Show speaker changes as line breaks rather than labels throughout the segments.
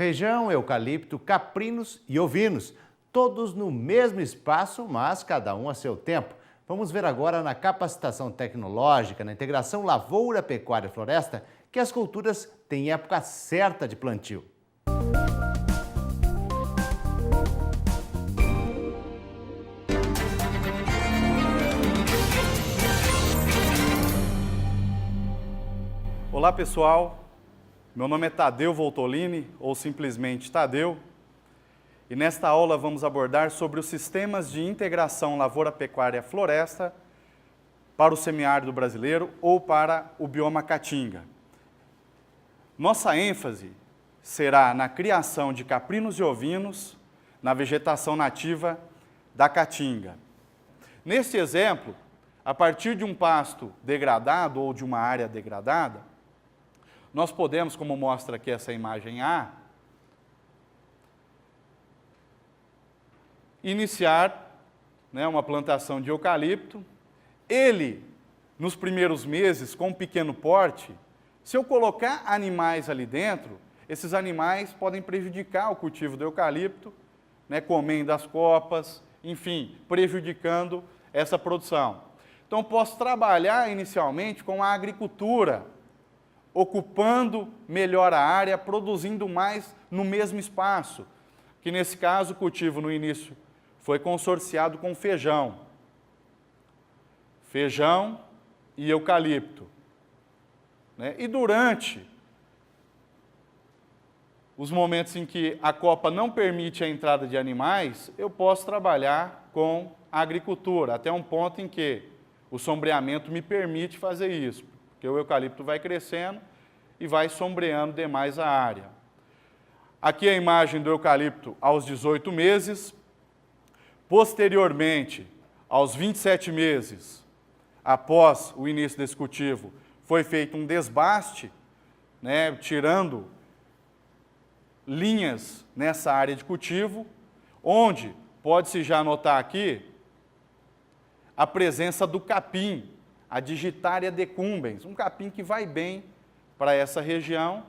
Feijão, eucalipto, caprinos e ovinos, todos no mesmo espaço, mas cada um a seu tempo. Vamos ver agora na capacitação tecnológica, na integração lavoura, pecuária e floresta, que as culturas têm época certa de plantio.
Olá pessoal, meu nome é Tadeu Voltolini, ou simplesmente Tadeu, e nesta aula vamos abordar sobre os sistemas de integração lavoura-pecuária-floresta para o semiárido brasileiro ou para o bioma Caatinga. Nossa ênfase será na criação de caprinos e ovinos na vegetação nativa da Caatinga. Neste exemplo, a partir de um pasto degradado ou de uma área degradada, nós podemos, como mostra aqui essa imagem A, iniciar uma plantação de eucalipto. Ele, nos primeiros meses, com pequeno porte, se eu colocar animais ali dentro, esses animais podem prejudicar o cultivo do eucalipto, comendo as copas, enfim, prejudicando essa produção. Então, posso trabalhar inicialmente com a agricultura, ocupando melhor a área, produzindo mais no mesmo espaço, que nesse caso o cultivo no início foi consorciado com feijão. Feijão e eucalipto. E durante os momentos em que a copa não permite a entrada de animais, eu posso trabalhar com a agricultura, até um ponto em que o sombreamento me permite fazer isso, porque o eucalipto vai crescendo e vai sombreando demais a área. Aqui a imagem do eucalipto aos 18 meses. Posteriormente, aos 27 meses, após o início desse cultivo, foi feito um desbaste, tirando linhas nessa área de cultivo, onde pode-se já notar aqui a presença do capim, a Digitaria decumbens, um capim que vai bem para essa região.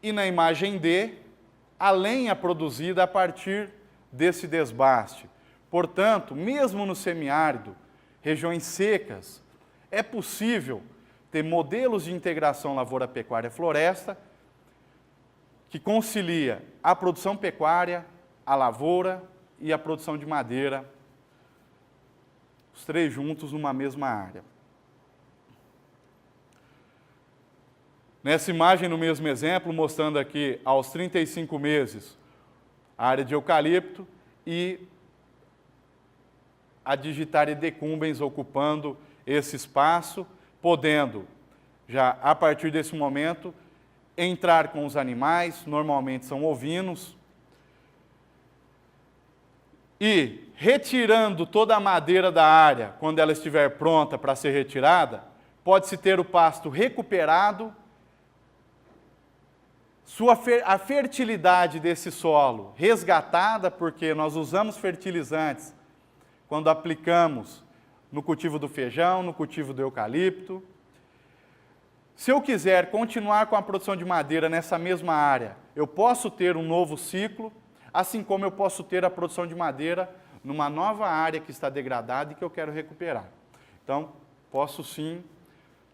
E na imagem D, a lenha produzida a partir desse desbaste. Portanto, mesmo no semiárido, regiões secas, é possível ter modelos de integração lavoura-pecuária-floresta que concilia a produção pecuária, a lavoura e a produção de madeira, os três juntos numa mesma área. Nessa imagem, no mesmo exemplo, mostrando aqui aos 35 meses a área de eucalipto e a Digitaria decumbens ocupando esse espaço, podendo, já a partir desse momento, entrar com os animais, normalmente são ovinos, e retirando toda a madeira da área, quando ela estiver pronta para ser retirada, pode-se ter o pasto recuperado, a fertilidade desse solo resgatada, porque nós usamos fertilizantes quando aplicamos no cultivo do feijão, no cultivo do eucalipto. Se eu quiser continuar com a produção de madeira nessa mesma área, eu posso ter um novo ciclo, assim como eu posso ter a produção de madeira numa nova área que está degradada e que eu quero recuperar. Então, posso sim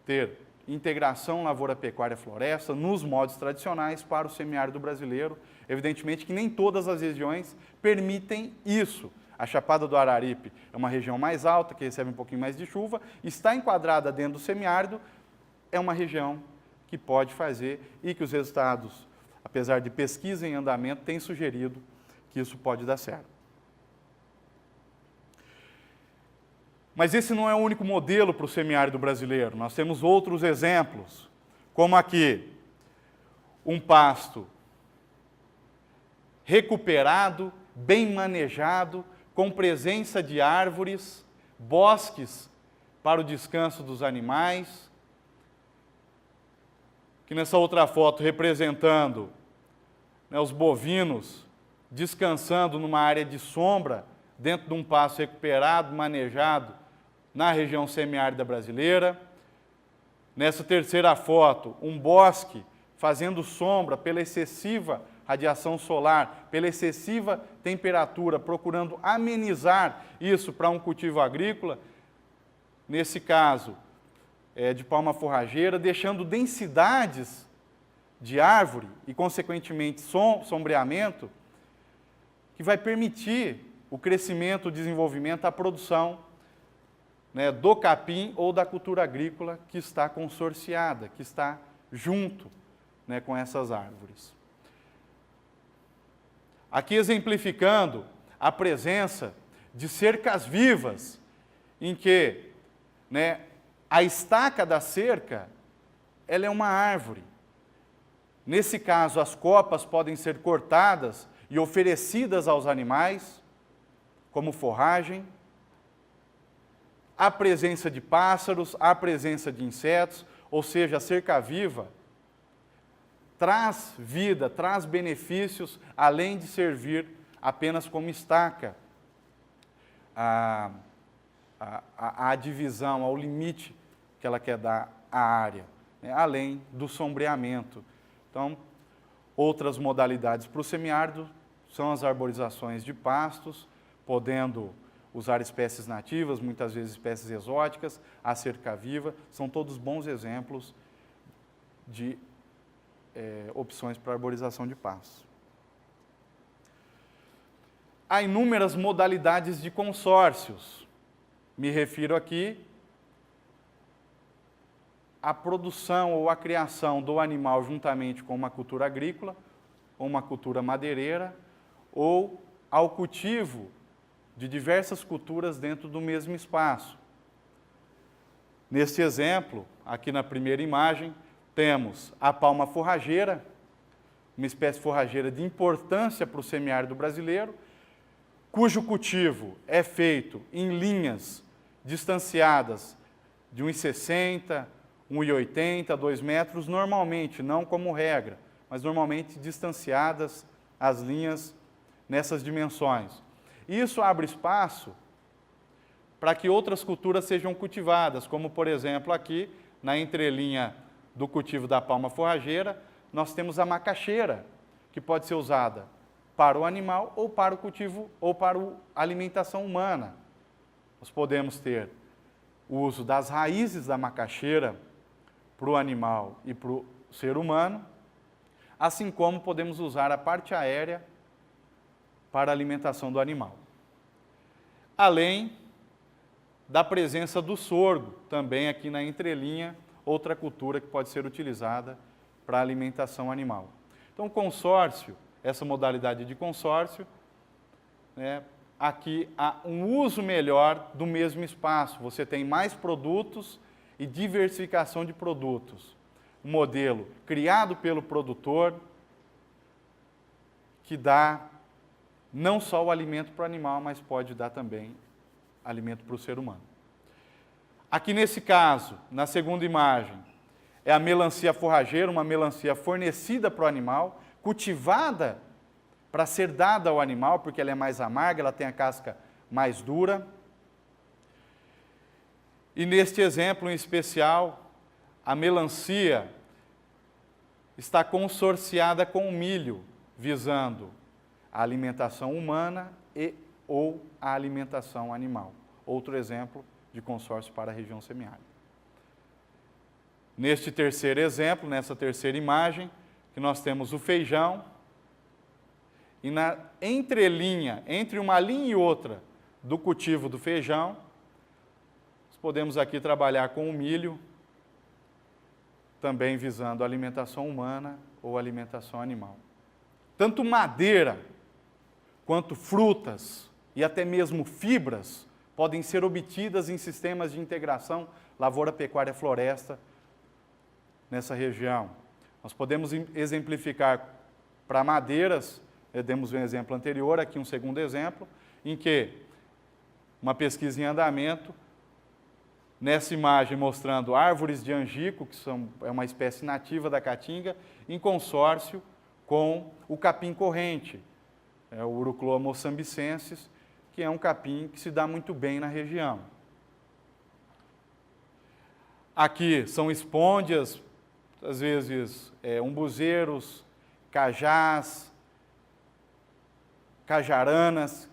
ter integração lavoura-pecuária-floresta nos modos tradicionais para o semiárido brasileiro. Evidentemente que nem todas as regiões permitem isso. A Chapada do Araripe é uma região mais alta, que recebe um pouquinho mais de chuva, está enquadrada dentro do semiárido, é uma região que pode fazer e que os resultados, apesar de pesquisa em andamento, têm sugerido que isso pode dar certo. Mas esse não é o único modelo para o semiárido brasileiro. Nós temos outros exemplos, como aqui, um pasto recuperado, bem manejado, com presença de árvores, bosques para o descanso dos animais. Aqui nessa outra foto representando os bovinos descansando numa área de sombra, dentro de um pasto recuperado, manejado, na região semiárida brasileira. Nessa terceira foto, um bosque fazendo sombra pela excessiva radiação solar, pela excessiva temperatura, procurando amenizar isso para um cultivo agrícola, nesse caso de palma forrageira, deixando densidades de árvore e, consequentemente, sombreamento, que vai permitir o crescimento, o desenvolvimento, a produção, né, do capim ou da cultura agrícola que está consorciada, que está junto, né, com essas árvores. Aqui exemplificando a presença de cercas vivas, em que, né, a estaca da cerca, ela é uma árvore. Nesse caso, as copas podem ser cortadas e oferecidas aos animais, como forragem. Há presença de pássaros, há presença de insetos, ou seja, a cerca viva traz vida, traz benefícios, além de servir apenas como estaca a divisão, ao limite que ela quer dar à área, né, além do sombreamento. Então, outras modalidades para o semiárido são as arborizações de pastos, podendo usar espécies nativas, muitas vezes espécies exóticas, a cerca viva, são todos bons exemplos de opções para arborização de pastos. Há inúmeras modalidades de consórcios. Me refiro aqui à produção ou à criação do animal juntamente com uma cultura agrícola, ou uma cultura madeireira, ou ao cultivo de diversas culturas dentro do mesmo espaço. Neste exemplo, aqui na primeira imagem, temos a palma forrageira, uma espécie forrageira de importância para o semiárido brasileiro, cujo cultivo é feito em linhas distanciadas de 1,60, 1,80, 2 metros, normalmente, não como regra, mas normalmente distanciadas as linhas nessas dimensões. Isso abre espaço para que outras culturas sejam cultivadas, como, por exemplo, aqui, na entrelinha do cultivo da palma forrageira, nós temos a macaxeira, que pode ser usada para o animal ou para o cultivo ou para a alimentação humana. Nós podemos ter o uso das raízes da macaxeira para o animal e para o ser humano, assim como podemos usar a parte aérea para a alimentação do animal. Além da presença do sorgo, também aqui na entrelinha, outra cultura que pode ser utilizada para a alimentação animal. Então, consórcio, essa modalidade de consórcio, né, aqui há um uso melhor do mesmo espaço. Você tem mais produtos e diversificação de produtos. Um modelo criado pelo produtor que dá não só o alimento para o animal, mas pode dar também alimento para o ser humano. Aqui nesse caso, na segunda imagem, é a melancia forrageira, uma melancia fornecida para o animal, cultivada para ser dada ao animal, porque ela é mais amarga, ela tem a casca mais dura. E neste exemplo em especial, a melancia está consorciada com o milho, visando a alimentação humana e ou a alimentação animal. Outro exemplo de consórcio para a região semiárida. Neste terceiro exemplo, nessa terceira imagem, que nós temos o feijão, e na entrelinha, entre uma linha e outra do cultivo do feijão, nós podemos aqui trabalhar com o milho, também visando a alimentação humana ou alimentação animal. Tanto madeira, quanto frutas e até mesmo fibras podem ser obtidas em sistemas de integração lavoura, pecuária, floresta nessa região. Nós podemos exemplificar para madeiras, demos um exemplo anterior, aqui um segundo exemplo, em que uma pesquisa em andamento, nessa imagem mostrando árvores de angico, que é uma espécie nativa da caatinga, em consórcio com o capim corrente, o Urucloa moçambicensis, que é um capim que se dá muito bem na região. Aqui são espôndias às vezes umbuzeiros, cajás, cajaranas,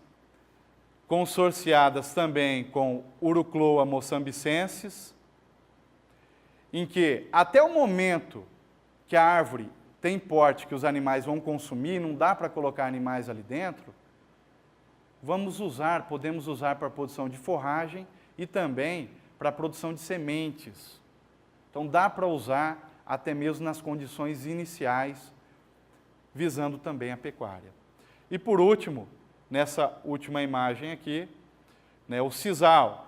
consorciadas também com Urucloa moçambicensis, em que até o momento que a árvore tem porte que os animais vão consumir, não dá para colocar animais ali dentro, podemos usar para a produção de forragem e também para a produção de sementes. Então dá para usar até mesmo nas condições iniciais, visando também a pecuária. E por último, nessa última imagem aqui, o sisal.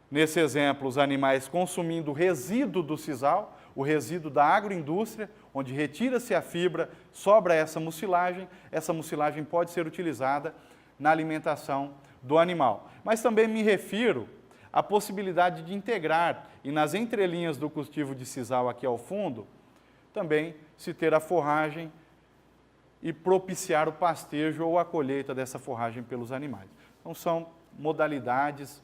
Nesse exemplo, os animais consumindo o resíduo do sisal, o resíduo da agroindústria, onde retira-se a fibra, sobra essa mucilagem pode ser utilizada na alimentação do animal. Mas também me refiro à possibilidade de integrar, e nas entrelinhas do cultivo de sisal aqui ao fundo, também se ter a forragem e propiciar o pastejo ou a colheita dessa forragem pelos animais. Então são modalidades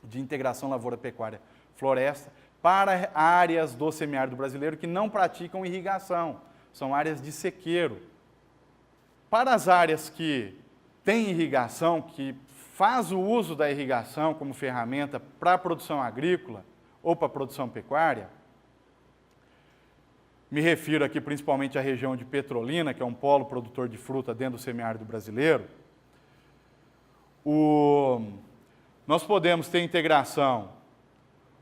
de integração lavoura-pecuária-floresta para áreas do semiárido brasileiro que não praticam irrigação, são áreas de sequeiro. Para as áreas que têm irrigação, que faz o uso da irrigação como ferramenta para a produção agrícola ou para a produção pecuária, me refiro aqui principalmente à região de Petrolina, que é um polo produtor de fruta dentro do semiárido brasileiro, nós podemos ter integração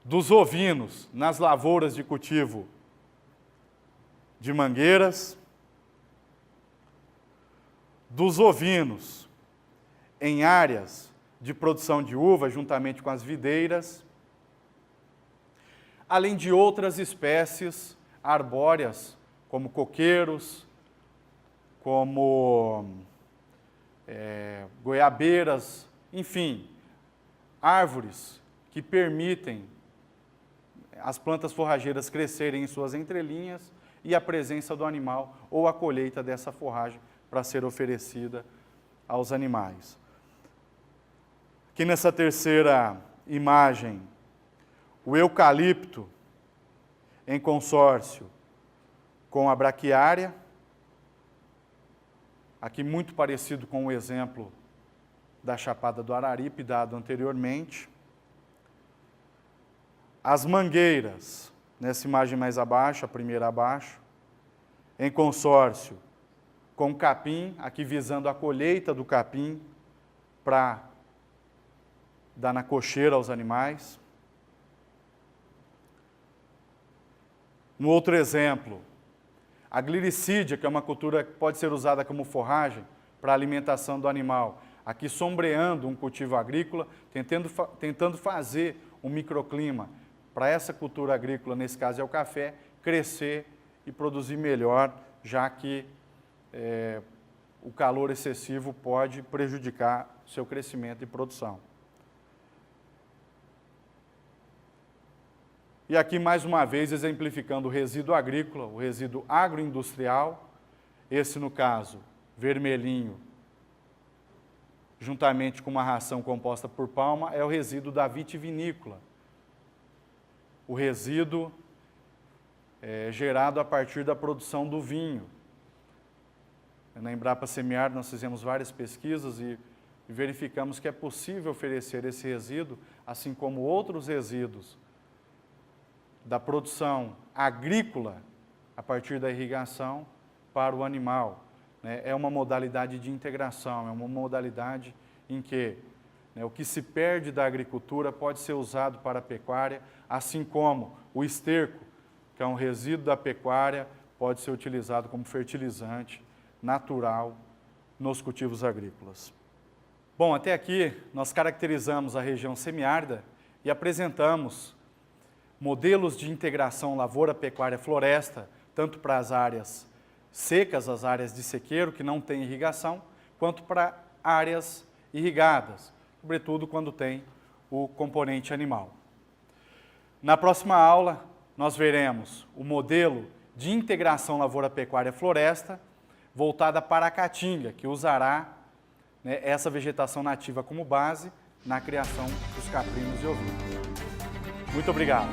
dos ovinos nas lavouras de cultivo de mangueiras, dos ovinos em áreas de produção de uva, juntamente com as videiras, além de outras espécies arbóreas, como coqueiros, como goiabeiras, enfim, árvores que permitem as plantas forrageiras crescerem em suas entrelinhas e a presença do animal ou a colheita dessa forragem para ser oferecida aos animais. Aqui nessa terceira imagem, o eucalipto em consórcio com a braquiária, aqui muito parecido com o exemplo da Chapada do Araripe, dado anteriormente. As mangueiras, nessa imagem mais abaixo, a primeira abaixo, em consórcio com o capim, aqui visando a colheita do capim para dar na cocheira aos animais. No outro exemplo, a gliricídia, que é uma cultura que pode ser usada como forragem para a alimentação do animal, aqui sombreando um cultivo agrícola, tentando fazer um microclima para essa cultura agrícola, nesse caso é o café, crescer e produzir melhor, já que o calor excessivo pode prejudicar seu crescimento e produção. E aqui, mais uma vez, exemplificando o resíduo agrícola, o resíduo agroindustrial, esse, no caso, vermelhinho, juntamente com uma ração composta por palma, é o resíduo da vitivinícola. O resíduo gerado a partir da produção do vinho. Na Embrapa Semiárido nós fizemos várias pesquisas e verificamos que é possível oferecer esse resíduo, assim como outros resíduos da produção agrícola a partir da irrigação para o animal. É uma modalidade de integração, é uma modalidade em que o que se perde da agricultura pode ser usado para a pecuária, assim como o esterco, que é um resíduo da pecuária, pode ser utilizado como fertilizante natural nos cultivos agrícolas. Bom, até aqui nós caracterizamos a região semiárida e apresentamos modelos de integração lavoura-pecuária-floresta, tanto para as áreas secas, as áreas de sequeiro, que não têm irrigação, quanto para áreas irrigadas, sobretudo quando tem o componente animal. Na próxima aula, nós veremos o modelo de integração lavoura-pecuária-floresta, voltada para a caatinga, que usará essa vegetação nativa como base na criação dos caprinos e ovinos. Muito obrigado.